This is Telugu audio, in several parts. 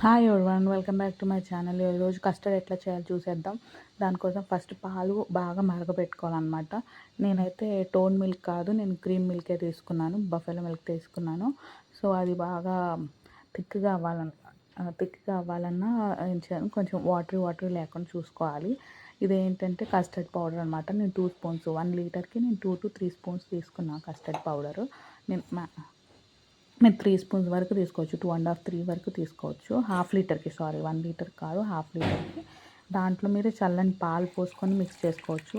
Hi everyone, welcome back to my channel. ఈరోజు కస్టర్డ్ ఎట్లా చేయాలో చూసేద్దాం. దానికోసం ఫస్ట్ పాలు బాగా మరగబెట్టుకోవాలన్నమాట. నేనైతే టోన్ మిల్క్ కాదు, నేను క్రీమ్ మిల్కే తీసుకున్నాను, బఫెలో మిల్క్ తీసుకున్నాను. సో అది బాగా థిక్గా అవ్వాలన్నా ఏం చేయాలి, కొంచెం వాటర్ లేకుండా చూసుకోవాలి. ఇదేంటంటే కస్టర్డ్ పౌడర్ అనమాట. నేను 2 స్పూన్స్, 1 లీటర్కి నేను 2 to 3 స్పూన్స్ తీసుకున్నాను కస్టర్డ్ పౌడరు. మీరు 3 స్పూన్స్ వరకు తీసుకోవచ్చు, 2.5 3 వరకు తీసుకోవచ్చు. హాఫ్ లీటర్కి, 1 లీటర్ కాదు, హాఫ్ లీటర్కి. దాంట్లో మీరు చల్లని పాలు పోసుకొని మిక్స్ చేసుకోవచ్చు.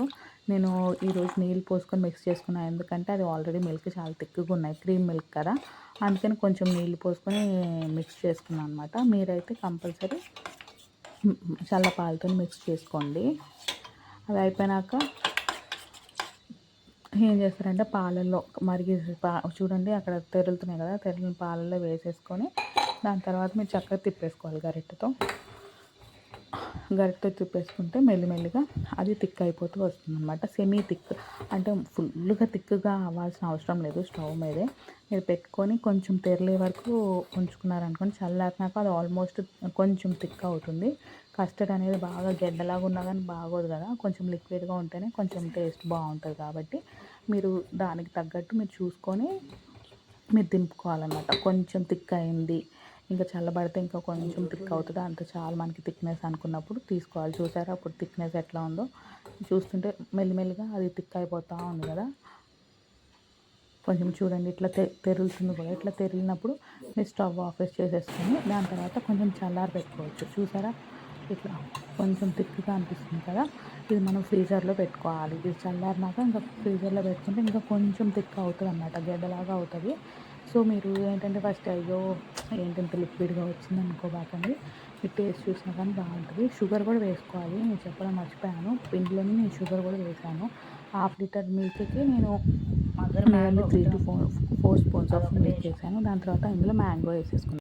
నేను ఈరోజు నీళ్ళు పోసుకొని మిక్స్ చేసుకున్నాను, ఎందుకంటే అది ఆల్రెడీ మిల్క్ చాలా తిక్కుగా ఉన్నాయి, క్రీమ్ మిల్క్ కదా, అందుకని కొంచెం నీళ్ళు పోసుకొని మిక్స్ చేసుకున్నాను అనమాట. మీరైతే కంపల్సరీ చల్ల పాలతో మిక్స్ చేసుకోండి. అది అయిపోయినాక ఏం చేస్తారంటే పాలల్లో చూడండి అక్కడ తెరులుతున్నాయి కదా, తెరిలిన పాలల్లో వేసేసుకొని దాని తర్వాత మీరు చక్కగా తిప్పేసుకోవాలి గరిటెతో తిప్పేసుకుంటే మెల్లిమెల్లిగా అది థిక్ అయిపోతూ వస్తుంది అనమాట. సెమీ థిక్ అంటే ఫుల్గా థిక్గా అవ్వాల్సిన అవసరం లేదు. స్టవ్ మీదే మీరు పెట్టుకొని కొంచెం తెరలే వరకు ఉంచుకున్నారనుకోండి, చల్లారినాక అది ఆల్మోస్ట్ కొంచెం థిక్ అవుతుంది. కస్టర్డ్ అనేది బాగా గెడ్డలాగా ఉన్నా కానీ బాగోదు కదా, కొంచెం లిక్విడ్గా ఉంటేనే కొంచెం టేస్ట్ బాగుంటుంది. కాబట్టి మీరు దానికి తగ్గట్టు మీరు చూసుకొని మీరు దింపుకోవాలన్నమాట. కొంచెం థిక్ అయింది, ఇంకా చల్లబడితే ఇంకా కొంచెం థిక్ అవుతుంది, అంత చాలా మనకి థిక్నెస్ అనుకున్నప్పుడు తీసుకోవాలి. చూసారా అప్పుడు థిక్నెస్ ఎట్లా ఉందో, చూస్తుంటే మెల్లిమెల్లిగా అది థిక్ అయిపోతూ ఉంది కదా. కొంచెం చూడండి ఇట్లా తెరులుతుంది కూడా. ఇట్లా తెరిలినప్పుడు మీరు స్టవ్ ఆఫ్ చేసేసుకొని దాని తర్వాత కొంచెం చల్లారి పెట్టుకోవచ్చు. చూసారా ఇట్లా కొంచెం థిక్గా అనిపిస్తుంది కదా, ఇది మనం ఫ్రీజర్లో పెట్టుకోవాలి. ఇది చల్లారినాక ఇంకా ఫ్రీజర్లో పెట్టుకుంటే ఇంకా కొంచెం థిక్ అవుతుంది అన్నమాట, గడ్డలాగా అవుతుంది. సో మీరు ఏంటంటే ఫస్ట్ అయ్యో ఏంటంటే లిక్విడ్గా వచ్చింది అనుకోబాకండి, మీరు టేస్ట్ చూసినా కానీ బాగుంటుంది. షుగర్ కూడా వేసుకోవాలి, నేను చెప్పడం మర్చిపోయాను, పిండిలోని నేను షుగర్ కూడా వేసాను. హాఫ్ లీటర్ మిల్క్కి నేను nearly 3 to 4 spoons of milk వేసాను. దాని తర్వాత ఇందులో మ్యాంగో వేసేసుకున్నాను.